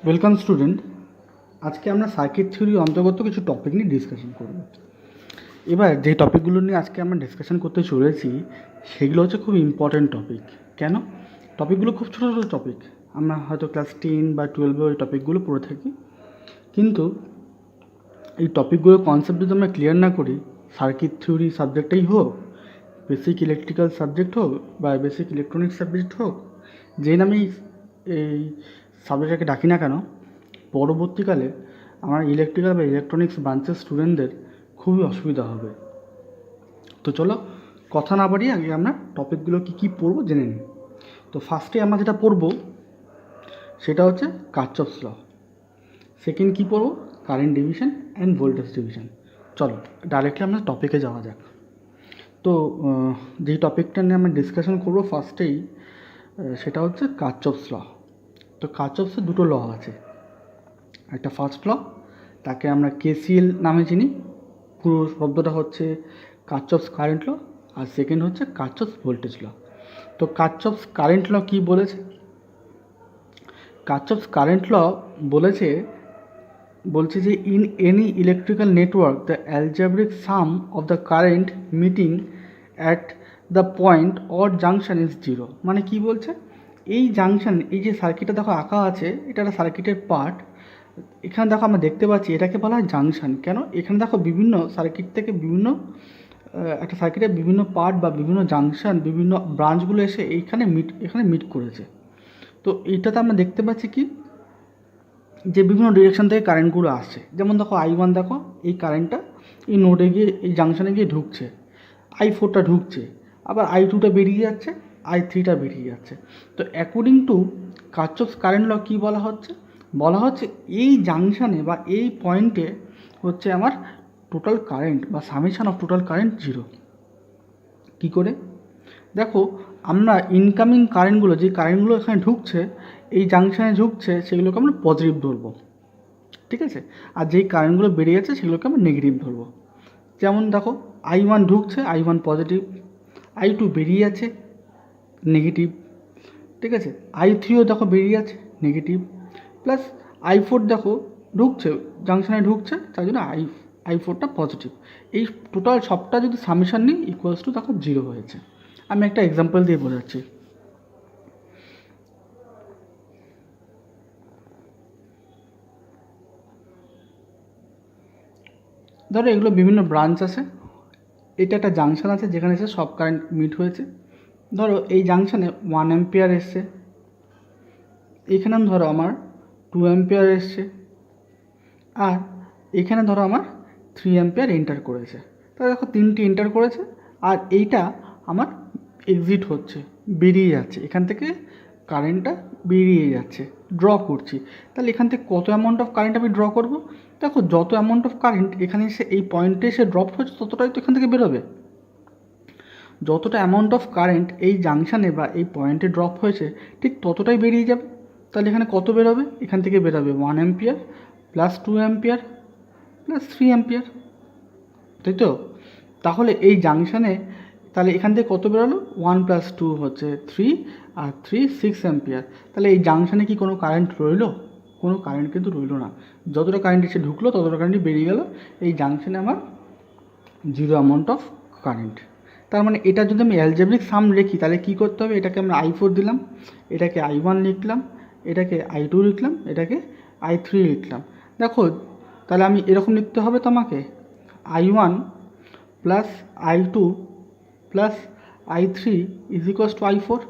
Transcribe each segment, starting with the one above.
Welcome student. আজকে আমরা circuit থিওরির অন্তর্গত কিছু টপিক নিয়ে ডিসকাশন করব। এবার যে টপিকগুলো নিয়ে আজকে আমরা ডিসকাশন করতে চলেছি সেগুলো হচ্ছে খুব ইম্পর্ট্যান্ট টপিক। কেন? টপিকগুলো খুব ছোটো ছোটো টপিক, আমরা হয়তো ক্লাস 10 বা 12 ওই টপিকগুলো পড়ে থাকি, কিন্তু এই টপিকগুলোর কনসেপ্ট যদি আমরা ক্লিয়ার না করি, সার্কিট থিওরি সাবজেক্টেই হোক, বেসিক ইলেকট্রিক্যাল সাবজেক্ট হোক বা বেসিক ইলেকট্রনিক সাবজেক্ট হোক, যে নামেই এই সাবজেক্টটাকে ডাকি না কেন, পরবর্তীকালে আমার ইলেকট্রিক্যাল বা ইলেকট্রনিক্স ব্রাঞ্চের স্টুডেন্টদের খুবই অসুবিধা হবে। তো চলো কথা না বাড়িয়ে আগে আমরা টপিকগুলো কী পড়বো জেনে নিই। তো ফার্স্টে আমরা যেটা পড়বো সেটা হচ্ছে কারচফস ল। সেকেন্ড কী পড়বো? Current division and voltage division. চলো ডাইরেক্টলি আমরা টপিকে যাওয়া যাক। তো যেই টপিকটা নিয়ে আমরা ডিসকাশন করবো ফার্স্টেই, সেটা হচ্ছে কারচফস ল। তো কারচফসের দুটো ল আছে। একটা ফার্স্ট ল, তাকে আমরা কেসিএল নামে চিনি, পুরো শব্দটা হচ্ছে কারচফস কারেন্ট ল, আর সেকেন্ড হচ্ছে কারচফস ভোল্টেজ ল। তো কারচফস কারেন্ট ল কী বলেছে? কারচফস কারেন্ট ল বলছে যে in any electrical network the algebraic sum of the current meeting at the point or junction is zero. মানে কি বলছে? এই জাংশন, এই যে সার্কিটটা দেখো আঁকা আছে, এটা একটা সার্কিটের পার্ট। এখানে দেখো আমরা দেখতে পাচ্ছি এটাকে বলা হয় জাংশন। কেন? এখানে দেখো বিভিন্ন সার্কিট থেকে একটা সার্কিটের বিভিন্ন পার্ট বা বিভিন্ন জাংশন, বিভিন্ন ব্রাঞ্চগুলো এসে এখানে মিট করেছে। তো এইটাতে আমরা দেখতে পাচ্ছি কি, যে বিভিন্ন ডিরেকশন থেকে কারেন্টগুলো আসছে। যেমন দেখো I1, দেখো এই কারেন্টটা এই নোডে গিয়ে, এই জাংশনে গিয়ে ঢুকছে, I4টা ঢুকছে, আবার I2টা বেরিয়ে যাচ্ছে, I3টা বেরিয়ে যাচ্ছে। তো according to Kirchhoff's current law কী বলা হচ্ছে এই জাংশনে বা এই পয়েন্টে হচ্ছে আমার টোটাল কারেন্ট বা summation of total current zero. কী করে? দেখো আমরা ইনকামিং কারেন্টগুলো, যে কারেন্টগুলো এখানে ঢুকছে, এই জাংশনে ঢুকছে, সেগুলোকে আমরা পজিটিভ ধরবো, ঠিক আছে? আর যেই কারেন্টগুলো বেরিয়ে যাচ্ছে সেগুলোকে আমরা নেগেটিভ ধরবো। যেমন দেখো I1 ঢুকছে, I1 পজিটিভ, I2 বেরিয়ে যাচ্ছে, নেগেটিভ, ঠিক আছে? I3ও দেখো বেরিয়ে যাচ্ছে, নেগেটিভ, প্লাস I4 দেখো ঢুকছে, জাংশনে ঢুকছে, তার জন্য I4টা পজিটিভ। এই টোটাল সবটা যদি সামেশন নিই ইকুয়ালস টু দেখো জিরো হয়েছে। আমি একটা এক্সাম্পল দিয়ে বোঝাচ্ছি। ধরো এগুলো বিভিন্ন ব্রাঞ্চ আছে, এটা একটা জাংশন আছে যেখানে এসে সব কারেন্ট মিট হয়েছে। ধরো এই জাংশনে 1 অ্যাম্পিয়ার এসছে, এখানে ধরো আমার 2 অ্যাম্পিয়ার এসছে, আর এখানে ধরো আমার 3 অ্যাম্পিয়ার এন্টার করেছে। তাহলে দেখো তিনটি এন্টার করেছে, আর এইটা আমার এক্সিট হচ্ছে, বেরিয়ে যাচ্ছে, এখান থেকে কারেন্টটা বেরিয়ে যাচ্ছে, ড্র করছি। তাহলে এখান থেকে কত অ্যামাউন্ট অফ কারেন্ট আমি ড্র করব? দেখো যত অ্যামাউন্ট অফ কারেন্ট এখানে এসে এই পয়েন্টে এসে ড্রপ হচ্ছে, ততটাই তো এখান থেকে বেরোবে। যতটা অ্যামাউন্ট অফ কারেন্ট এই জাংশনে বা এই পয়েন্টে ড্রপ হয়েছে, ঠিক ততটাই বেরিয়ে যাবে। তাহলে এখানে কত বেরোবে? এখান থেকে বেরোবে 1 ampere plus 2 ampere plus 3 ampere, তাই তো? তাহলে এই জাংশনে তাহলে এখান থেকে কত বেরোলো? 1 প্লাস 2 হচ্ছে 3, আর 3 6 অ্যাম্পিয়ার। তাহলে এই জাংশনে কি কোনো কারেন্ট রইলো? কোনো কারেন্ট কিন্তু রইলো না। যতটা কারেন্ট এসে ঢুকলো ততটা কারেন্টই বেরিয়ে গেল। এই জাংশনে আমার জিরো অ্যামাউন্ট অফ কারেন্ট। তার মানে এটা যদি আমি অ্যালজেব্রিক সাম লিখি, তাহলে কী করতে হবে? এটাকে আমরা I4 দিলাম, এটাকে I1 লিখলাম, এটাকে I2 লিখলাম, এটাকে I3 লিখলাম। দেখো তাহলে আমি এরকম লিখতে হবে তো আমাকে, I1 plus I2 plus I3 is equals two I4।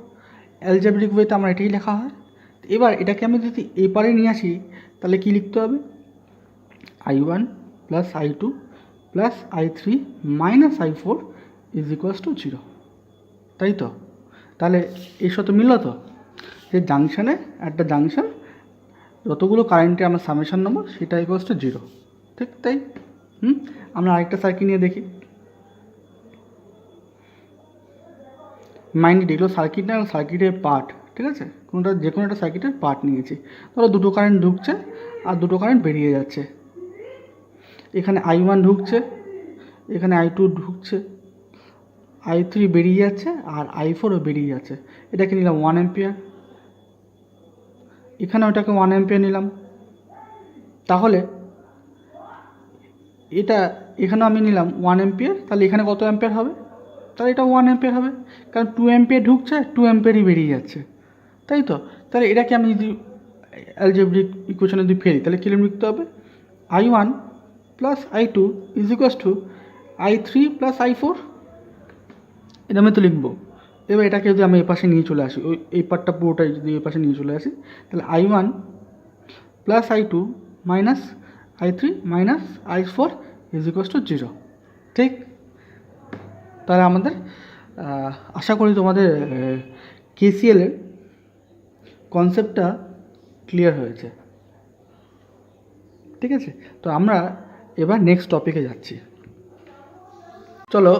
Algebraic ওয়েতে আমার এটাই লেখা হয়। এবার এটাকে আমি যদি এপারে নিয়ে আসি, তাহলে কি লিখতে হবে? I1 plus I2 plus I3 minus I4 is equals two zero, তাই তো? তাহলে এর সাথে মিলল তো, যে জাংশনে একটা জাংশন যতগুলো কারেন্টে আমরা সামেশন নেবো সেটা ইকুয়ালস টু জিরো, ঠিক তাই? আমরা আরেকটা সার্কিট নিয়ে দেখি। মাইন্ড এগুলো সার্কিট না, সার্কিটের পার্ট, ঠিক আছে? যে কোনো একটা সার্কিটের পার্ট নিয়েছি। ধরো দুটো কারেন্ট ঢুকছে আর দুটো কারেন্ট বেরিয়ে যাচ্ছে। এখানে I1 ঢুকছে, এখানে I2 ঢুকছে, I3 বেরিয়ে যাচ্ছে, আর I4ও বেরিয়ে যাচ্ছে। এটাকে নিলাম 1 অ্যাম্পিয়ার, এখানে ওটাকে 1 অ্যাম্পিয়ার নিলাম, তাহলে এটা এখানে আমি নিলাম 1 অ্যাম্পিয়ার, তাহলে এখানে কত অ্যাম্পিয়ার হবে? তাহলে এটা 1 অ্যাম্পিয়ার হবে, কারণ 2 অ্যাম্পিয়ার ঢুকছে, 2 অ্যাম্পিয়ারই বেরিয়ে যাচ্ছে, তাই তো? তাহলে এটাকে আমি যদি অ্যালজেব্রিক ইকুয়েশনে যদি ফেলি, তাহলে কী লিখতে হবে? I1 plus I2 is equals two I3 plus I4, এটা আমি তো লিখবো। এবার এটাকে যদি আমি এই পাশে নিয়ে চলে আসি, ওই এই পার্টটা পুরোটাই যদি এই পাশে নিয়ে চলে আসি, তাহলে I1 plus I2 minus I3 minus I4 is equals two 0, ঠিক? তাহলে আমাদের আশা করি তোমাদের কেসিএলের কনসেপ্টটা ক্লিয়ার হয়েছে, ঠিক আছে? তো আমরা এবার নেক্সট টপিকে যাচ্ছি। চলো,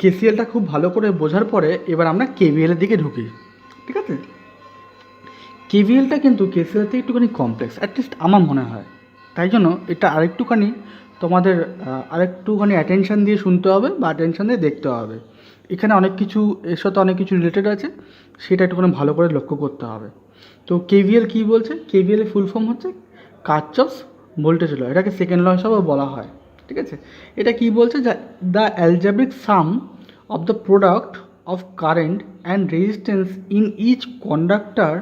কেসিএলটা খুব ভালো করে বোঝার পরে এবার আমরা কেভিএলের দিকে ঢুকি, ঠিক আছে? কেভিএলটা কিন্তু কেসিএল থেকে একটুখানি কমপ্লেক্স, অ্যাটলিস্ট আমার মনে হয়। তাই জন্য এটা আরেকটুখানি তোমাদের আরেকটুখানি অ্যাটেনশান দিয়ে শুনতে হবে বা অ্যাটেনশান দিয়ে দেখতে হবে। এখানে অনেক কিছু, এর সাথে অনেক কিছু রিলেটেড আছে, সেটা একটুখানি ভালো করে লক্ষ্য করতে হবে। তো কেভিএল কী বলছে? কেভিএলের ফুল ফর্ম হচ্ছে কারচফস ভোল্টেজ ল, এটাকে সেকেন্ড ল হিসাবেও বলা হয়, ঠিক আছে? এটা কি বলছে? যে the algebraic sum of the product of current and resistance in each conductor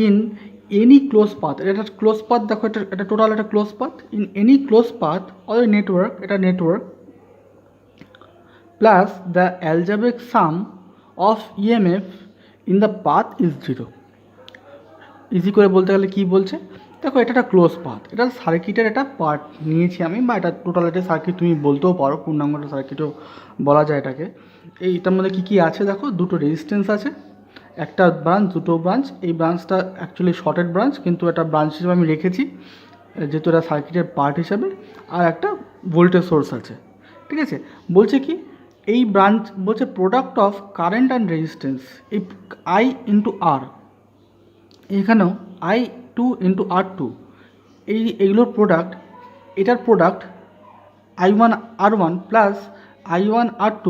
in any close path, এটা ক্লোজ পাথ, দেখো এটা টোটাল একটা close path, in any close path or network, এটা network, plus the algebraic sum of EMF in the path is 0। Easy করে বলতে গেলে কী বলছে? দেখো, এটা একটা ক্লোজ পাথ, এটা সার্কিটের একটা পার্ট নিয়েছি আমি, বা এটা টোটাল একটা সার্কিট তুমি বলতেও পারো, পূর্ণাঙ্গ সার্কিটও বলা যায় এটাকে। এইটার মধ্যে কী কী আছে দেখো, দুটো রেজিস্ট্যান্স আছে, একটা ব্রাঞ্চ, দুটো ব্রাঞ্চ। এই ব্রাঞ্চটা অ্যাকচুয়ালি শর্টেড ব্রাঞ্চ, কিন্তু এটা ব্রাঞ্চ হিসেবে আমি রেখেছি যেহেতু এটা সার্কিটের পার্ট হিসাবে। আর একটা ভোল্টেজ সোর্স আছে, ঠিক আছে? বলছে কি, এই ব্রাঞ্চ বলছে product of current and resistance, এই I ইন্টু আর, এখানেও I2 ইন্টু R2, এইগুলোর প্রোডাক্ট, এটার product I1 R1 plus I1 R2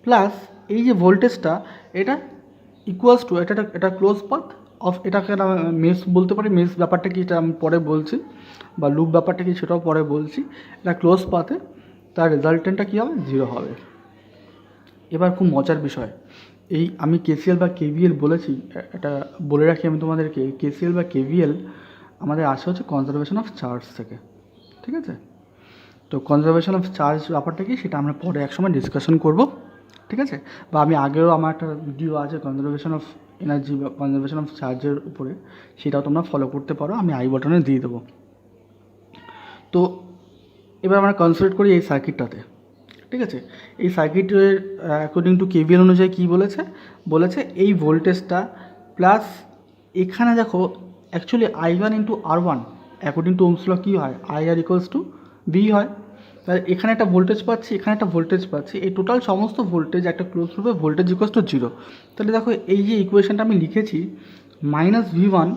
plus এই যে ভোল্টেজটা, এটা ইকুয়ালস টু, এটা ক্লোজ পাথ অফ, এটাকে মেশ বলতে পারি। মেশ ব্যাপারটা কি এটা আমি পরে বলছি, বা লুপ ব্যাপারটা কি সেটাও পরে বলছি। এটা ক্লোজ পাথে, তার রেজাল্টেন্টটা কী হবে? 0 হবে। এবার খুব মজার বিষয়, এই আমি কেসিএল বা কেভিএল বলেছি, এটা বলে রাখি আমি তোমাদেরকে, কেসিএল বা কেভিএল আমাদের আসে হচ্ছে কনজারভেশন অফ চার্জ থেকে, ঠিক আছে? তো কনজারভেশন অফ চার্জ ব্যাপারটা কি সেটা আমরা পরে একসময় ডিসকাশন করব, ঠিক আছে? বা আমি আগেও আমার একটা ভিডিও আছে কনজারভেশন অফ এনার্জি বা কনজারভেশন অফ চার্জের উপরে, সেটাও তোমরা ফলো করতে পারো, আমি আই বাটনে দিয়ে দেবো। তো এবার আমরা কনসেন্ট্রেট করি এই সার্কিটটাতে, ঠিক আছে? এই সার্কিটের অ্যাকর্ডিং টু কেভিএল অনুযায়ী কী বলেছে? বলেছে এই ভোল্টেজটা প্লাস, এখানে দেখো actually I1 into R1 according to Ohm's law কী হয়? IR ইকুয়ালস টু V হয়। তাহলে এখানে একটা ভোল্টেজ পাচ্ছি, এখানে একটা ভোল্টেজ পাচ্ছি, এই টোটাল সমস্ত ভোল্টেজ একটা ক্লোজ লুপে ভোল্টেজ ইকুয়ালস টু 0। তাহলে দেখো এই যে ইকুয়েশনটা আমি লিখেছি -V1,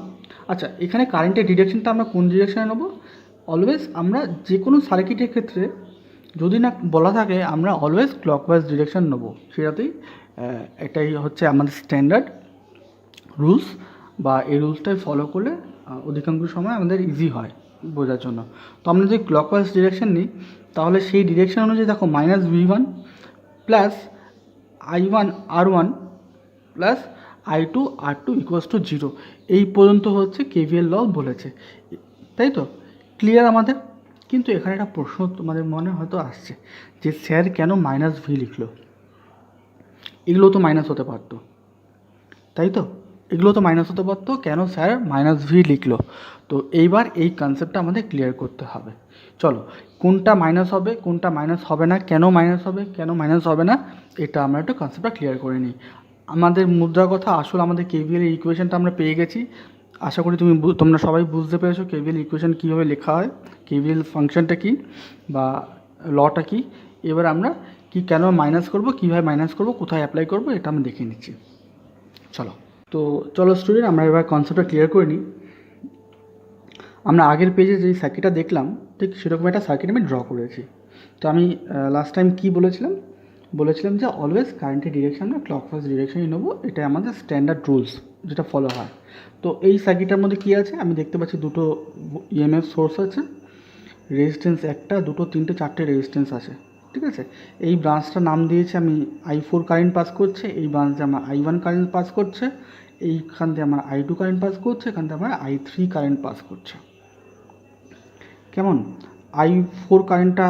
আচ্ছা এখানে কারেন্টের ডিরেকশনটা আমরা কোন ডিরেকশনে নেবো? অলওয়েজ আমরা যে কোনো সার্কিটের ক্ষেত্রে যদি না বলা থাকে, আমরা অলওয়েজ ক্লকওয়াইজ ডিরেকশন নেবো, সেটাতেই এটাই হচ্ছে আমাদের স্ট্যান্ডার্ড রুলস, বা এই রুলসটাই ফলো করলে অধিকাংশ সময় আমাদের ইজি হয় বোঝার জন্য। তো আমরা যদি ক্লকওয়াইজ ডিরেকশন নিই, তাহলে সেই ডিরেকশন অনুযায়ী দেখো -V1 plus I1 R1 plus I2 R2 equals to 0, এই পর্যন্ত হচ্ছে কেভিএল ল বলেছে, তাই তো? ক্লিয়ার আমাদের? কিন্তু এখানে একটা প্রশ্ন তোমাদের মনে হয়তো আসছে যে স্যার কেন -V লিখলো? এগুলো তো মাইনাস হতে পারতো, তাই তো? এগুলো তো মাইনাস হতে পারতো, কেন স্যার -V লিখলো? তো এইবার এই কনসেপ্টটা আমাদের ক্লিয়ার করতে হবে। চলো, কোনটা মাইনাস হবে, কোনটা মাইনাস হবে না, কেন মাইনাস হবে, কেন মাইনাস হবে না, এটা আমরা একটু কনসেপ্টটা ক্লিয়ার করে নিই। আমাদের মুদ্রার কথা, আসলে আমাদের কেভিএল এর ইকুয়েশনটা আমরা পেয়ে গেছি। আশা করি তোমরা সবাই বুঝতে পেরেছো কেভিএল ইকুয়েশন কীভাবে লেখা হয়, কেভিএল ফাংশনটা কী বা লটা কী। এবার আমরা কেন মাইনাস করব, কীভাবে মাইনাস করব, কোথায় অ্যাপ্লাই করব, এটা আমি দেখিয়ে নিচ্ছি। চলো স্টুডেন্ট, আমরা এবার কনসেপ্টটা ক্লিয়ার করে নিই। আমরা আগের পেজে যেই সার্কিটটা দেখলাম, ঠিক সেরকম একটা সার্কিট আমি ড্র করেছি। তো আমি লাস্ট টাইম কী বলেছিলাম? বলেছিলাম যে অলওয়েজ কারেন্টের ডিরেকশানটা ক্লকওয়াইজ ডিরেকশনই নেবো, এটা আমাদের স্ট্যান্ডার্ড রুলস যেটা ফলো হয়। তো এই সার্কিটটার মধ্যে কী আছে, আমি দেখতে পাচ্ছি দুটো ইএমএফ সোর্স আছে, রেজিস্ট্যান্স একটা, দুটো, তিনটে, চারটে রেজিস্ট্যান্স আছে। ঠিক আছে, এই ব্রাঞ্চটার নাম দিয়েছে আমি I4 কারেন্ট পাস করছে, এই ব্রাঞ্চে আমার I1 কারেন্ট পাস করছে, এইখান থেকে আমার I2 কারেন্ট পাস করছে, এখান থেকে আমার I3 কারেন্ট পাস করছে। কেমন, I4 কারেন্টটা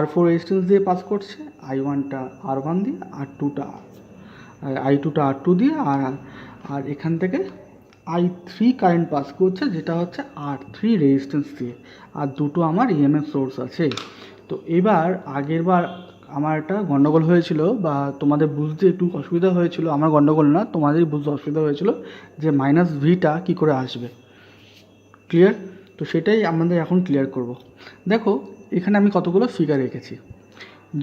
R4 রেজিস্ট্যান্স দিয়ে পাস করছে, I1টা R1 দিয়ে, I2টা R2 দিয়ে, আর এখান থেকে I3 কারেন্ট পাস করছে যেটা হচ্ছে R3 রেজিস্ট্যান্স দিয়ে, আর দুটো আমার ইএমএফ সোর্স আছে। তো এবার আগেরবার আমার একটা গণ্ডগোল হয়েছিল, বা তোমাদের বুঝতে একটু অসুবিধা হয়েছিল, আমার গণ্ডগোল না, তোমাদেরই বুঝতে অসুবিধা হয়েছিল যে মাইনাস ভিটা কী করে আসবে। ক্লিয়ার? তো সেটাই আমাদের এখন ক্লিয়ার করব। দেখো এখানে আমি কতগুলো ফিগার রেখেছি।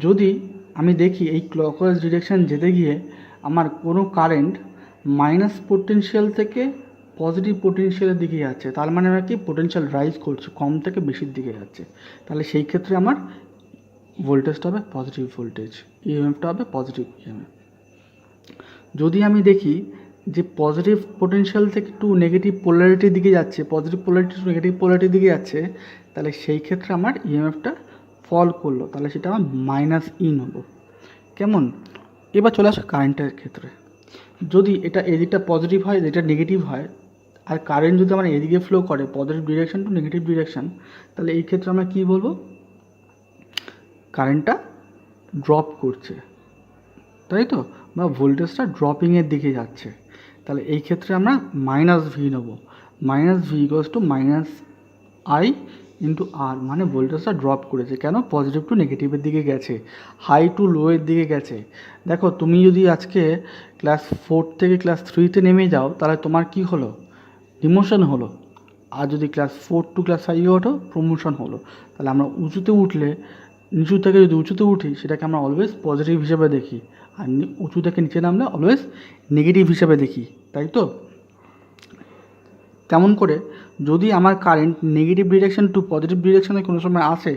যদি আমি দেখি এই ক্লকওয়াইজ ডিরেকশন যেতে গিয়ে আমার কোনো কারেন্ট মাইনাস পোটেনশিয়াল থেকে পজিটিভ পোটেনশিয়ালের দিকে যাচ্ছে, তার মানে আমার কি পোটেনশিয়াল রাইজ করছে, কম থেকে বেশির দিকে যাচ্ছে, তাহলে সেই ক্ষেত্রে আমার ভোল্টেজটা হবে পজিটিভ ভোল্টেজ, ইএমএফটা হবে পজিটিভ ইএমএফ। যদি আমি দেখি যে পজিটিভ পোটেনশিয়াল থেকে একটু নেগেটিভ পোলারিটির দিকে যাচ্ছে, পজিটিভ পোলারিটি টু নেগেটিভ পোলারিটির দিকে যাচ্ছে, তাহলে সেই ক্ষেত্রে আমার ইএমএফটা ফল করলো, তাহলে সেটা আমার মাইনাস ইন হলো। কেমন? এবার চলে আসে কারেন্টের ক্ষেত্রে। যদি এটা এদিকটা পজিটিভ হয়, এটা নেগেটিভ হয়, আর কারেন্ট যদি আমার এদিকে ফ্লো করে positive direction two negative direction, তাহলে এই ক্ষেত্রে আমরা কী বলবো, কারেন্টটা ড্রপ করছে, তাই তো, বা ভোল্টেজটা ড্রপিংয়ের দিকে যাচ্ছে। তাহলে এই ক্ষেত্রে আমরা মাইনাস ভি নেব, minus V equals to minus I into R, মানে ভোল্টেজটা ড্রপ করেছে, কেন, পজিটিভ টু নেগেটিভের দিকে গেছে, হাই টু লোয়ের দিকে গেছে। দেখো তুমি যদি আজকে ক্লাস 4 থেকে ক্লাস 3তে নেমে যাও, তাহলে তোমার কি হলো, ডিমোশন হলো। আর যদি ক্লাস 4 টু ক্লাস 5-এ ওঠো, প্রমোশন হলো। তাহলে আমরা উঁচুতে উঠলে, নিচু থেকে যদি উঁচুতে উঠি, সেটাকে আমরা অলওয়েজ পজিটিভ হিসেবে দেখি, আর উঁচু থেকে নিচে নামলে অলওয়েজ নেগেটিভ হিসেবে দেখি, তাই তো। তেমন করে যদি আমার current negative direction to positive ডিরেকশনে কোনো সময় আসে,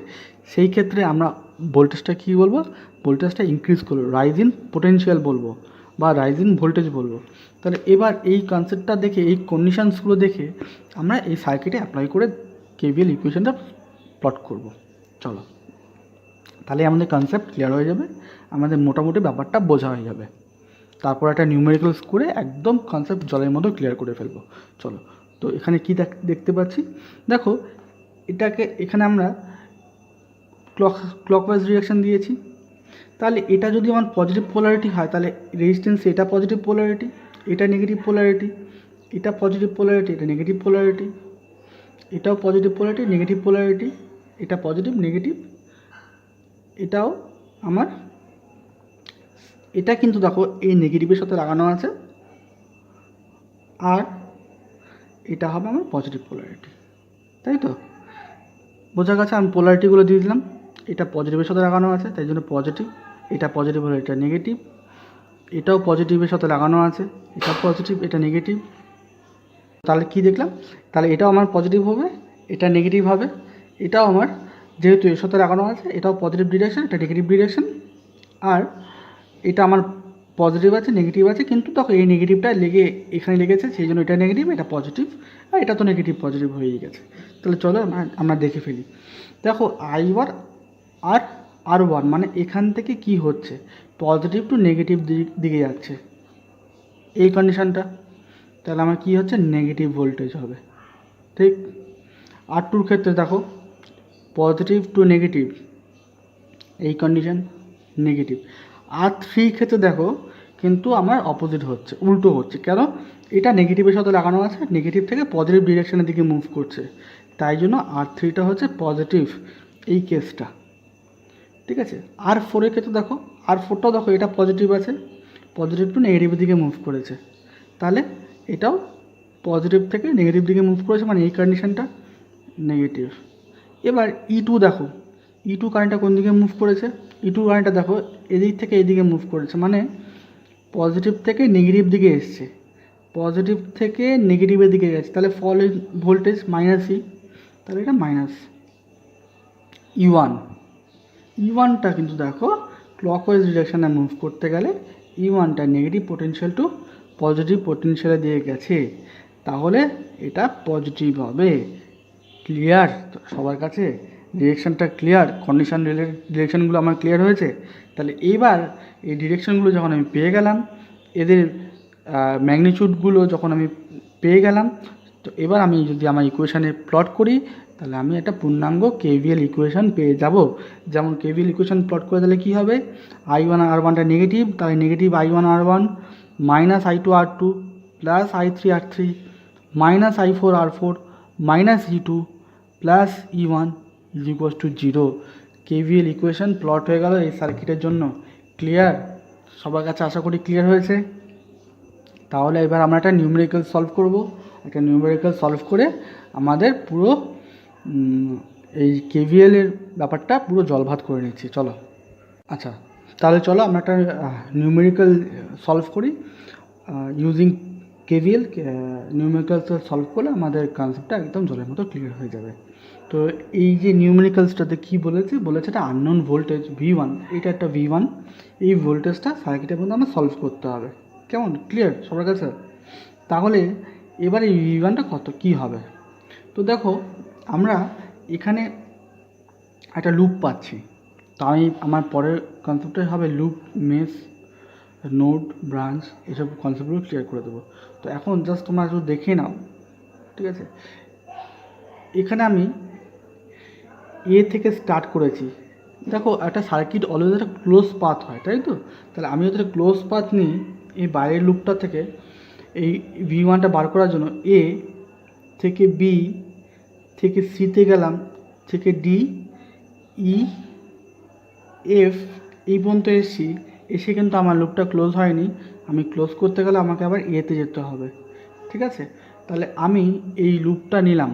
সেই ক্ষেত্রে আমরা ভোল্টেজটা কী বলবো, ভোল্টেজটা ইনক্রিজ করবো, রাইজ ইন পোটেনশিয়াল বলবো, বা রাইজ ইন ভোল্টেজ বলবো। তাহলে এবার এই কনসেপ্টটা দেখে, এই কন্ডিশনসগুলো দেখে আমরা এই সার্কিটে অ্যাপ্লাই করে কেভিএল ইকুয়েশনটা প্লট করব। চলো, তাহলে আমাদের কনসেপ্ট ক্লিয়ার হয়ে যাবে, আমাদের মোটামুটি ব্যাপারটা বোঝা হয়ে যাবে। তারপর একটা নিউমেরিক্যালস করে একদম কনসেপ্ট জলের মতো ক্লিয়ার করে ফেলবো। চলো, তো এখানে কি দেখতে পাচ্ছি, দেখো এটাকে এখানে আমরা ক্লকওয়াইজ ডিরেকশন দিয়েছি। তাহলে এটা যদি আমার পজিটিভ পোলারিটি হয়, তাহলে রেজিস্ট্যান্স এটা পজিটিভ পোলারিটি, এটা নেগেটিভ পোলারিটি, এটা পজিটিভ পোলারিটি, এটা নেগেটিভ পোলারিটি, এটাও পজিটিভ পোলারিটি, নেগেটিভ পোলারিটি, এটা পজিটিভ নেগেটিভ, এটাও আমার, এটা কিন্তু দেখো এই নেগেটিভের সাথে লাগানো আছে, আর এটা হবে আমার পজিটিভ পোলারিটি, তাই তো। বোঝা গেছে, আমি পোলারিটিগুলো দিয়ে দিলাম, এটা পজিটিভের সাথে লাগানো আছে তাই জন্য পজিটিভ, এটা পজিটিভ হলে এটা নেগেটিভ, এটাও পজিটিভের সাথে লাগানো আছে, এটা পজিটিভ, এটা নেগেটিভ। তাহলে কি দেখলাম, তাহলে এটাও আমার পজিটিভ হবে, এটা নেগেটিভ হবে, এটাও আমার যেহেতু এর সাথে লাগানো আছে, এটাও পজিটিভ ডিরেকশন, এটা নেগেটিভ ডিরেকশন, আর এটা আমার পজিটিভ আছে, নেগেটিভ আছে, কিন্তু তখন এই নেগেটিভটা লেগে এখানে লেগেছে, সেই জন্য এটা নেগেটিভ, এটা পজিটিভ, আর এটা তো নেগেটিভ পজিটিভ হয়েই গেছে। তাহলে চলো আমরা দেখে ফেলি। দেখো I1 আর R1 মানে এখান থেকে কি হচ্ছে, পজিটিভ টু নেগেটিভ দিকে যাচ্ছে এই কন্ডিশনটা, তাহলে আমার কি হচ্ছে, নেগেটিভ ভোল্টেজ হবে, ঠিক। R2-র ক্ষেত্রে দেখো পজিটিভ টু নেগেটিভ, এই কন্ডিশন নেগেটিভ। R3 ক্ষেত্রে দেখো কিন্তু আমার অপোজিট হচ্ছে, উল্টো হচ্ছে, কেন, এটা নেগেটিভের সাথে লাগানো আছে, নেগেটিভ থেকে পজিটিভ ডিরেকশনের দিকে মুভ করছে, তাই জন্য R3টা হচ্ছে পজিটিভ এই কেসটা, ঠিক আছে। R4-এর ক্ষেত্রে দেখো, R4টাও দেখো এটা পজিটিভ আছে, পজিটিভ টু নেগেটিভের দিকে মুভ করেছে, তাহলে এটাও পজিটিভ থেকে নেগেটিভ দিকে মুভ করেছে, মানে এই কন্ডিশনটা নেগেটিভ। এবার E2 দেখো, E2 কারেন্টটা কোন দিকে মুভ করেছে, E2 কারেন্টটা দেখো এদিক থেকে এদিকে মুভ করেছে, মানে পজিটিভ থেকে নেগেটিভ দিকে এসছে, পজিটিভ থেকে নেগেটিভের দিকে গেছে, তাহলে ফল ভোল্টেজ মাইনাস ই, তাহলে এটা মাইনাস E1। E1টা কিন্তু দেখো ক্লকওয়াইজ ডিরেকশানে মুভ করতে গেলে E1টা নেগেটিভ পোটেনশিয়াল টু পজিটিভ পোটেনশিয়ালে দিয়ে গেছে, তাহলে এটা পজিটিভ হবে। ক্লিয়ার সবার কাছে? ডিরেকশানটা ক্লিয়ার, কন্ডিশন রিলেটেড ডিরেকশানগুলো আমার ক্লিয়ার হয়েছে। তাহলে এইবার এই ডিরেকশানগুলো যখন আমি পেয়ে গেলাম, এদের ম্যাগনিটিউডগুলো যখন আমি পেয়ে গেলাম, তো এবার আমি যদি আমার ইকুয়েশানে প্লট করি, তাহলে আমি একটা পূর্ণাঙ্গ কেভিএল ইকুয়েশান পেয়ে যাব। যেমন কেভিএল ইকুয়েশান প্লট করে তাহলে কী হবে, I1 R1টা নেগেটিভ, তাহলে negative I1 R1 minus I2 R2 plus I3 R3 minus I4 R4 minus E2 plus E1 is equals two 0। KVL equation plot হয়ে গেল এই সার্কিটের জন্য। ক্লিয়ার? সবার কাছে আশা করি ক্লিয়ার হয়েছে। তাহলে এবার আমরা একটা নিউমেরিক্যাল সলভ করব। একটা নিউমেরিক্যাল সলভ করে আমাদের পুরো এই কেভিএলের ব্যাপারটা পুরো জলভাত করে নিচ্ছি। চলো, আচ্ছা তাহলে চলো আমরা একটা নিউমেরিক্যাল সলভ করি ইউজিং কেভিএল। নিউমেরিক্যাল সলভ করলে আমাদের কনসেপ্টটা একদম জলের মতো ক্লিয়ার হয়ে যাবে। তো এই যে নিউমেরিক্যালসটাতে কী বলেছে, একটা আননোন ভোল্টেজ V1, এটা একটা V1, এই ভোল্টেজটা সার্কিটের মধ্যে আমরা সলভ করতে হবে। কেমন? ক্লিয়ার সবার কাছে? তাহলে এবার এই V1টা কত কী হবে? তো দেখো, আমরা এখানে একটা লুপ পাচ্ছি। তাই আমার পরের কনসেপ্টটাই হবে লুপ, মেশ, নোড, ব্রাঞ্চ, এসব কনসেপ্টগুলো ক্লিয়ার করে দেবো। তো এখন জাস্ট তোমরা একটু দেখে নাও, ঠিক আছে? এখানে আমি এ থেকে স্টার্ট করেছি। দেখো, একটা সার্কিট অলওয়েজ একটা ক্লোজ পাথ হয়, তাই তো? তাহলে আমি যদি ক্লোজ পাথ নিই, এই বাইরের লুপটা থেকে এই V1টা বার করার জন্য এ থেকে বি থেকে সিতে গেলাম, থেকে ডি, ই, এফ, এই পর্যন্ত এসে কিন্তু আমার লুপটা ক্লোজ হয়নি। আমি ক্লোজ করতে গেলে আমাকে আবার এতে যেতে হবে, ঠিক আছে? তাহলে আমি এই লুপটা নিলাম,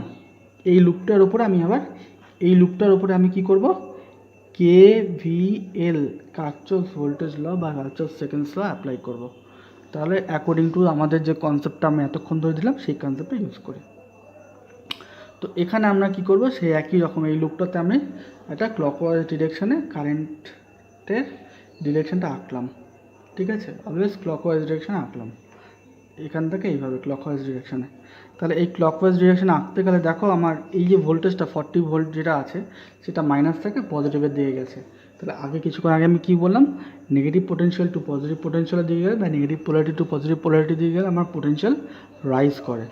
এই লুপটার উপরে আমি কি করব, KVL, কার্চফ ভোল্টেজ ল বা কার্চফ সেকেন্ডস ল অ্যাপ্লাই করব। তাহলে অ্যাকর্ডিং টু আমাদের যে কনসেপ্টটা আমি এতক্ষণ ধরে দিলাম, সেই কনসেপ্টটা ইউজ করি। তো এখানে আমরা কি করব, সেই একই রকম এই লুপটাতে আমি একটা ক্লকওয়াইজ ডিরেকশানে কারেন্টের ডিরেকশানটা আঁকলাম, ঠিক আছে? অলওয়েজ ক্লকওয়াইজ ডিরেকশানে আঁকলাম, এখান থেকে এইভাবে ক্লকওয়াইজ ডিরেকশানে। তাহলে এই ক্লকওয়াইজ ডিরেকশানে আঁকতে গেলে দেখো, আমার এই যে ভোল্টেজটা 40 ভোল্ট যেটা আছে, সেটা মাইনাস থেকে পজিটিভের দিকে গেছে। তাহলে আগে কিছুক্ষণ আগে আমি কী বললাম, নেগেটিভ পোটেনশিয়াল টু পজিটিভ পোটেনশিয়ালের দিকে গেলে বা নেগেটিভ পোলারিটি টু পজিটিভ পোলারিটির দিকে গেলে আমার পোটেনশিয়াল রাইজ করে।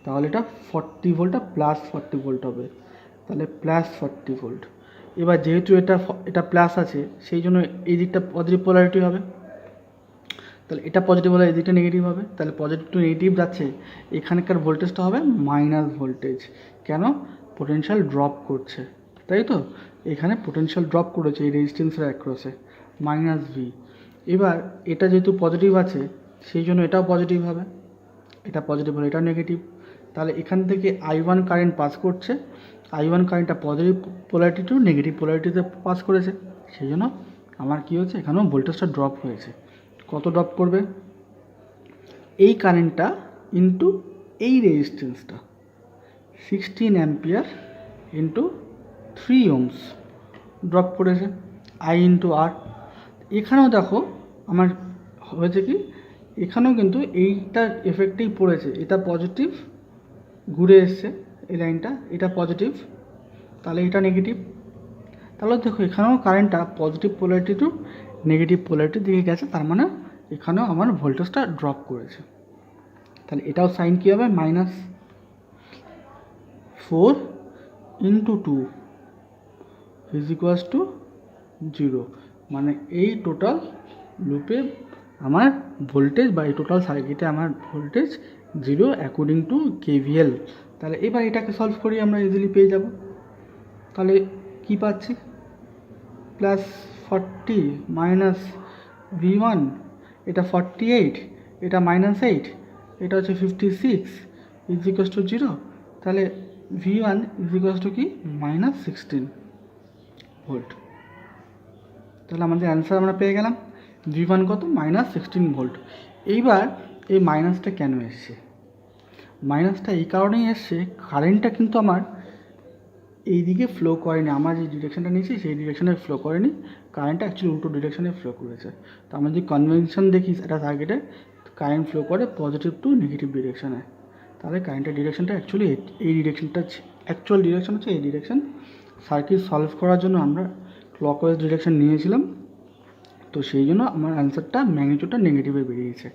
তাহলে এটা 40 ভোল্টটা প্লাস 40 ভোল্ট হবে, তাহলে প্লাস 40 ভোল্ট। এবার যেহেতু এটা প্লাস আছে, সেই জন্য এই দিকটা পজিটিভ পোলারিটি হবে। তাহলে এটা পজিটিভ হলে এই দিকটা নেগেটিভ হবে। তাহলে পজিটিভ টু নেগেটিভ যাচ্ছে, এখানকার ভোল্টেজটা হবে মাইনাস ভোল্টেজ। কেন? পোটেনশিয়াল ড্রপ করছে, তাই তো? এখানে পোটেনশিয়াল ড্রপ করেছে এই রেজিস্ট্যান্সের অ্যাক্রসে, মাইনাস ভি। এবার এটা যেহেতু পজিটিভ আছে, সেই জন্য এটাও পজিটিভ হবে। এটা পজিটিভ হলে এটাও নেগেটিভ। তাহলে এখান থেকে I1 কারেন্ট পাস করছে, I1 কারেন্টটা পজিটিভ পোলারিটি টু নেগেটিভ পোলারিটিতে পাস করেছে, সেই জন্য আমার কী হচ্ছে, এখানেও ভোল্টেজটা ড্রপ হয়েছে। কত ড্রপ করবে? এই কারেন্টটা ইন্টু এই রেজিস্ট্যান্সটা, 16 অ্যাম্পিয়ার ইন্টু 3 ohms ড্রপ করেছে, I ইন্টু আর। এখানেও দেখো আমার হয়েছে কি, এখানেও কিন্তু এইটার এফেক্টেই পড়েছে। এটা পজিটিভ ঘুরে এসছে, এই লাইনটা, এটা পজিটিভ, তাহলে এটা নেগেটিভ। তাহলে দেখো, এখানেও কারেন্টটা পজিটিভ পোলারিটি টু নেগেটিভ পোলারিটির দিকে গেছে, তার মানে এখানেও আমার ভোল্টেজটা ড্রপ করেছে। তাহলে এটাও সাইন কী হবে, -4 ইন্টু 2 ইজ ইকুয়ালস টু 0। মানে এই টোটাল লুপে আমার ভোল্টেজ বা এই টোটাল সার্কিটে আমার ভোল্টেজ 0 অ্যাকর্ডিং টু KVL। তাহলে এবার এটাকে সলভ করি, আমরা ইজিলি পেয়ে যাব। তাহলে কি পাচ্ছি, +40 মাইনাস V1, এটা 48, এটা -8, এটা হচ্ছে 56 ইজ ইকুয়ালস টু 0। তাহলে V1 ইজ ইকুয়ালস টু কি, -16 ভোল্ট। তাহলে আমাদের অ্যান্সার আমরা পেয়ে গেলাম, V1 কত, -16 ভোল্ট। এইবার এই মাইনাসটা কেন এসছে? মাইনাসটা এই কারণেই এসছে, কারেন্টটা কিন্তু আমার এই দিকে ফ্লো করেনি, আমার যে ডিরেকশনটা নিয়েছি সেই ডিরেকশনে ফ্লো করেনি, কারেন্টটা অ্যাকচুয়ালি উল্টো ডিরেকশনে ফ্লো করেছে। তো আমরা যদি কনভেনশন দেখি একটা সার্কিটে, কারেন্ট ফ্লো করে পজিটিভ টু নেগেটিভ ডিরেকশনে, তাহলে কারেন্টের ডিরেকশনটা অ্যাকচুয়ালি এই ডিরেকশনটা, অ্যাকচুয়াল ডিরেকশন হচ্ছে এই ডিরেকশন। সার্কিট সলভ করার জন্য আমরা ক্লকওয়াইজ ডিরেকশন নিয়েছিলাম, তো সেই জন্য আমার অ্যান্সারটা ম্যাগনিটিউডটা নেগেটিভে বেরিয়েছে।